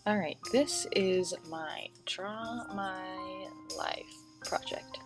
Alright, this is my Draw My Life project.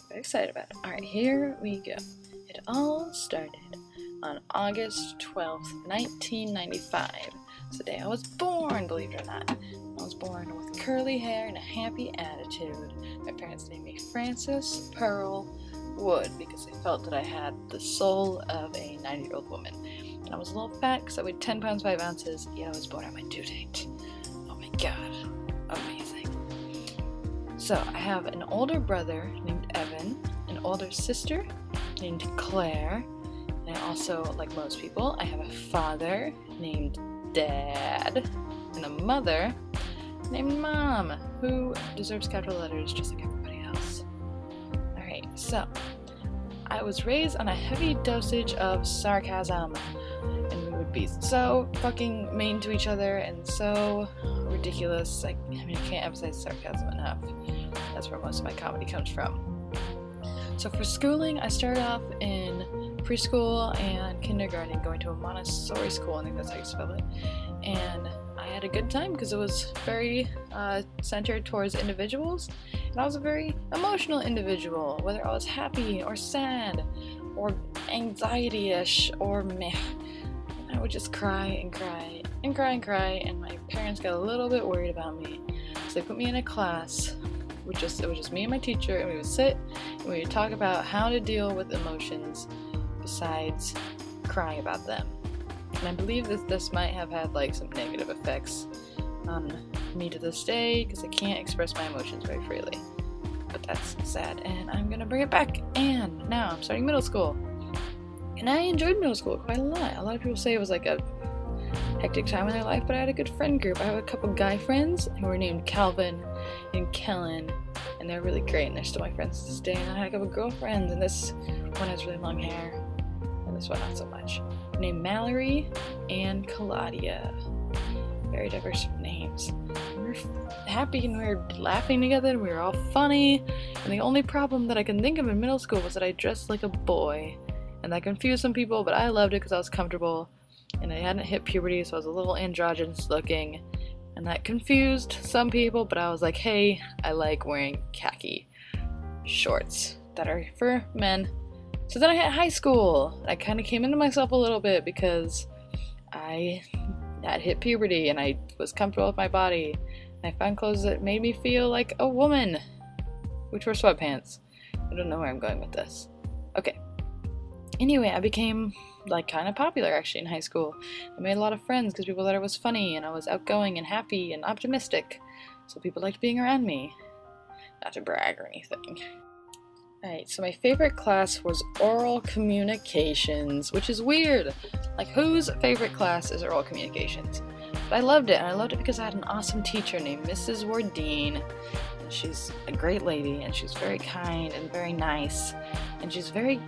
Very excited about it. Alright, here we go. It all started on August 12th, 1995. It's the day I was born, believe it or not. I was born with curly hair and a happy attitude. My parents named me Frances Pearl Wood because they felt that I had the soul of a 90-year-old woman. And I was a little fat because I weighed 10 pounds 5 ounces, yet I was born on my due date. Oh my god, amazing. So I have an older brother named Evan, an older sister named Claire, and I also, like most people, I have a father named Dad, and a mother named Mom, who deserves capital letters just like everybody else. Alright, so I was raised on a heavy dosage of sarcasm, and we would be so fucking mean to each other and so ridiculous. I can't emphasize sarcasm enough. That's where most of my comedy comes from. So for schooling, I started off in preschool and kindergarten, going to a Montessori school, I think that's how you spell it, and I had a good time because it was very centered towards individuals, and I was a very emotional individual, whether I was happy or sad or anxiety-ish or meh. I would just cry and cry and cry and cry, and my parents got a little bit worried about me, so they put me in a class. It was just me and my teacher, and we would sit and we would talk about how to deal with emotions besides crying about them. And I believe that this might have had like some negative effects on me to this day because I can't express my emotions very freely. But that's sad, and I'm gonna bring it back. And now I'm starting middle school. And I enjoyed middle school quite a lot. A lot of people say it was like a hectic time in their life, but I had a good friend group. I have a couple guy friends who were named Calvin and Kellen, and they're really great, and they're still my friends to this day. And I had a couple girlfriends, and this one has really long hair, and this one not so much, named Mallory and Claudia. Very diverse names. We were happy and we were laughing together and we were all funny, and the only problem that I can think of in middle school was that I dressed like a boy, and that confused some people, but I loved it because I was comfortable and I hadn't hit puberty, so I was a little androgynous looking, and that confused some people, but I was like, hey, I like wearing khaki shorts that are for men. So then I hit high school. I kind of came into myself a little bit because I had hit puberty and I was comfortable with my body. And I found clothes that made me feel like a woman, which were sweatpants. I don't know where I'm going with this. Okay. Anyway, I became like kind of popular actually in high school. I made a lot of friends because people thought I was funny and I was outgoing and happy and optimistic. So people liked being around me. Not to brag or anything. Alright, so my favorite class was oral communications, which is weird. Like, whose favorite class is oral communications? But I loved it, and I loved it because I had an awesome teacher named Mrs. Wardeen. And she's a great lady, and she's very kind and very nice, and she's very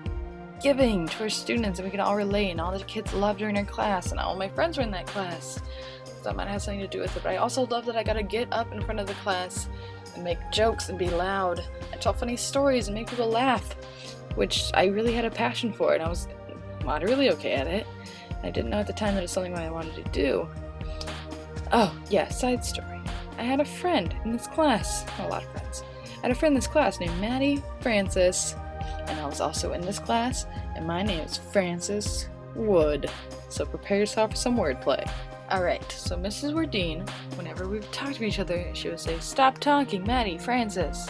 giving to her students, and we could all relate, and all the kids loved her in her class, and all my friends were in that class. So that might have something to do with it, but I also love that I got to get up in front of the class and make jokes and be loud and tell funny stories and make people laugh, which I really had a passion for, and I was moderately okay at it. I didn't know at the time that it was something that I wanted to do. Oh, yeah, side story. I had a friend in this class, a lot of friends. I had a friend in this class named Maddie Francis, and I was also in this class, and my name is Frances Wood, so prepare yourself for some wordplay. Alright, so Mrs. Wardeen, whenever we would talk to each other, she would say, "Stop talking, Maddie, Frances."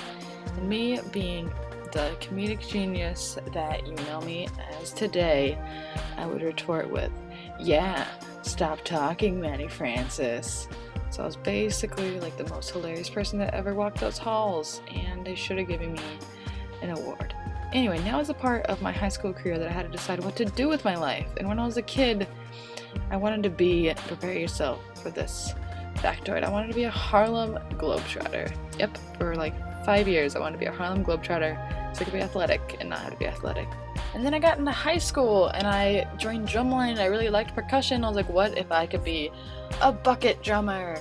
And me being the comedic genius that you know me as today, I would retort with, "Yeah, stop talking, Maddie, Frances." So I was basically like the most hilarious person that ever walked those halls, and they should have given me an award. Anyway, now is the part of my high school career that I had to decide what to do with my life. And when I was a kid, I wanted to be, prepare yourself for this factoid, I wanted to be a Harlem Globetrotter. Yep, for like 5 years I wanted to be a Harlem Globetrotter so I could be athletic and not have to be athletic. And then I got into high school and I joined drumline and I really liked percussion. I was like, what if I could be a bucket drummer?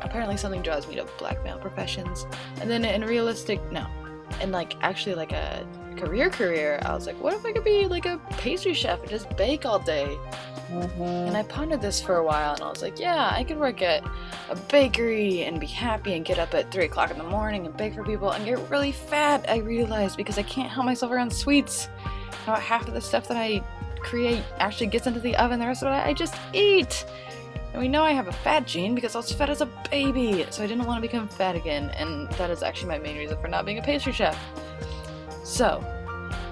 Apparently something draws me to black male professions. And then in realistic, no. and like actually like a career, I was like, what if I could be like a pastry chef and just bake all day? And I pondered this for a while, and I was like, yeah, I could work at a bakery and be happy and get up at 3 o'clock in the morning and bake for people and get really fat, I realized, because I can't help myself around sweets. About half of the stuff that I create actually gets into the oven, the rest of it I just eat. And we know I have a fat gene because I was fat as a baby, so I didn't want to become fat again, and that is actually my main reason for not being a pastry chef. So,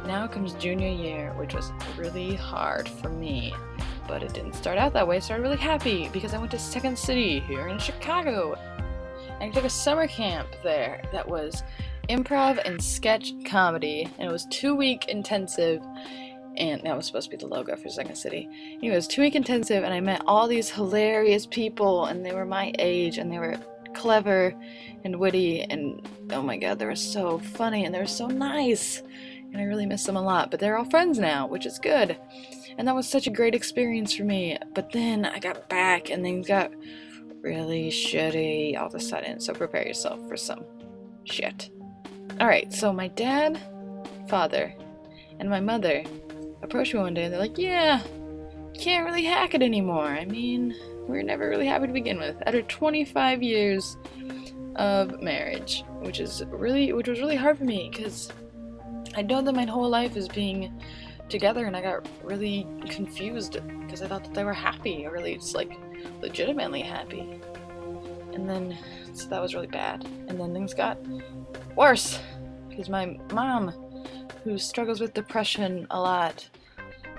now comes junior year, which was really hard for me. But it didn't start out that way. I started really happy because I went to Second City here in Chicago. I took a summer camp there that was improv and sketch comedy, and it was 2-week intensive, and that was supposed to be the logo for Second City. Anyway, it was 2-week intensive, and I met all these hilarious people, and they were my age, and they were clever and witty, and oh my god, they were so funny, and they were so nice, and I really miss them a lot. But they're all friends now, which is good. And that was such a great experience for me. But then I got back and things got really shitty all of a sudden. So prepare yourself for some shit. Alright, so my dad, father, and my mother approached me one day and they're like, yeah, you can't really hack it anymore. I mean, we were never really happy to begin with. After 25 years of marriage, which was really hard for me because I'd known them my whole life as being together, and I got really confused because I thought that they were happy, or really just like legitimately happy. And then, so that was really bad. And then things got worse because my mom, who struggles with depression a lot,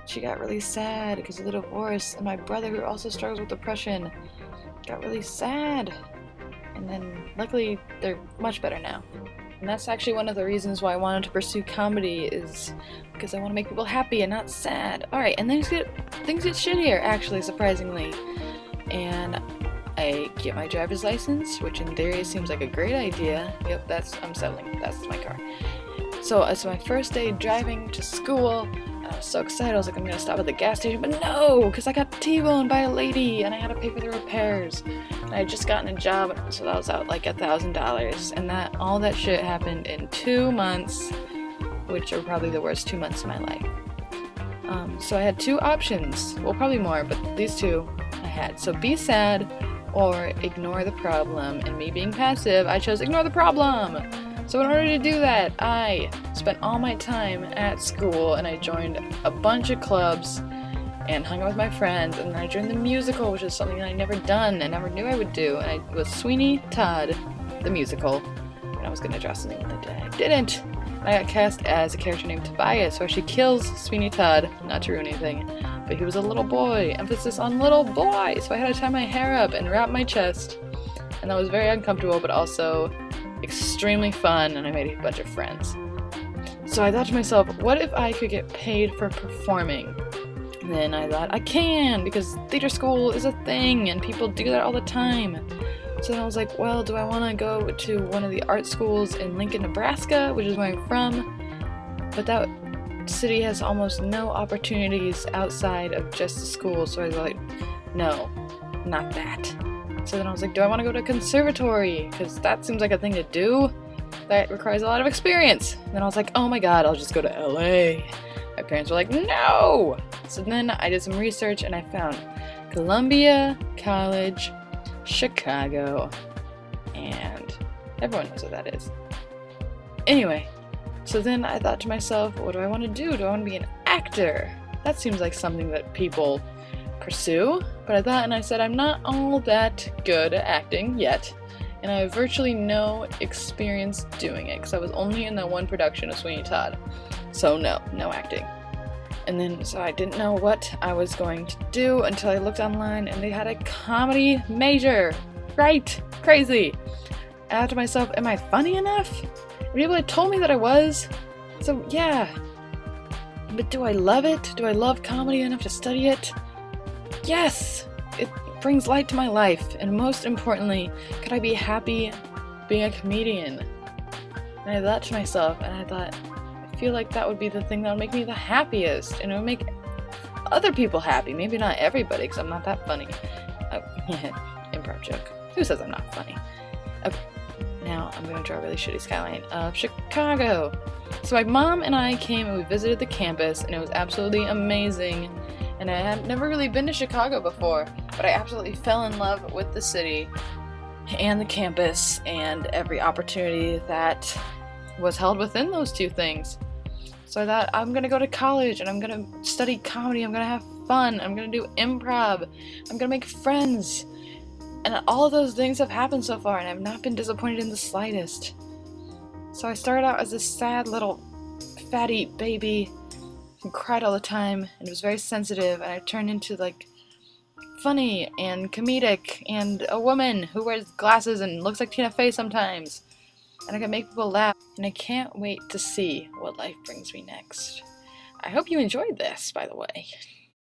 she got really sad because of the divorce. And my brother, who also struggles with depression, got really sad. And then luckily they're much better now. And that's actually one of the reasons why I wanted to pursue comedy, is because I want to make people happy and not sad. Alright, and things get shittier, actually, surprisingly. And I get my driver's license, which in theory seems like a great idea. Yep, I'm settling. That's my car. So it's my first day driving to school. I was so excited. I was like, I'm going to stop at the gas station. But no, because I got T-boned by a lady, and I had to pay for the repairs. And I had just gotten a job, so that was out like $1,000. And all that shit happened in 2 months, which are probably the worst 2 months of my life. So I had 2 options. Well, probably more, but these 2 I had. So be sad or ignore the problem. And me being passive, I chose ignore the problem. So in order to do that, I spent all my time at school, and I joined a bunch of clubs and hung out with my friends, and then I joined the musical, which is something that I never done and never knew I would do. And I was Sweeney Todd, the musical, and I was going to draw something one day. I didn't. I got cast as a character named Tobias, where she kills Sweeney Todd, not to ruin anything, but he was a little boy, emphasis on little boy, so I had to tie my hair up and wrap my chest, and that was very uncomfortable, but also extremely fun, and I made a bunch of friends. So I thought to myself, what if I could get paid for performing? And then I thought, I can, because theater school is a thing, and people do that all the time. So then I was like, well, do I want to go to one of the art schools in Lincoln, Nebraska, which is where I'm from? But that city has almost no opportunities outside of just the school, so I was like, no, not that. So then I was like, do I want to go to a conservatory? Because that seems like a thing to do. That requires a lot of experience. And then I was like, oh my god, I'll just go to LA. My parents were like, no! So then I did some research and I found Columbia College, Chicago. And everyone knows what that is. Anyway, so then I thought to myself, what do I want to do? Do I want to be an actor? That seems like something that people pursue. But I thought, and I said, I'm not all that good at acting yet, and I have virtually no experience doing it, because I was only in that one production of Sweeney Todd. So no acting. And then, so I didn't know what I was going to do until I looked online, and they had a comedy major. Right? Crazy. I thought to myself, am I funny enough? People had told me that I was. So yeah. But do I love it? Do I love comedy enough to study it? Yes! It brings light to my life, and most importantly, could I be happy being a comedian? And I thought to myself, and I thought, I feel like that would be the thing that would make me the happiest, and it would make other people happy. Maybe not everybody, because I'm not that funny. Improv joke. Who says I'm not funny? Okay. Now I'm gonna draw a really shitty skyline of Chicago. So my mom and I came and we visited the campus, and it was absolutely amazing. And I had never really been to Chicago before, but I absolutely fell in love with the city and the campus and every opportunity that was held within those two things. So I thought, I'm gonna go to college and I'm gonna study comedy, I'm gonna have fun, I'm gonna do improv, I'm gonna make friends. And all of those things have happened so far, and I've not been disappointed in the slightest. So I started out as this sad little fatty baby who cried all the time and was very sensitive, and I turned into like funny and comedic and a woman who wears glasses and looks like Tina Fey sometimes. And I can make people laugh, and I can't wait to see what life brings me next. I hope you enjoyed this, by the way.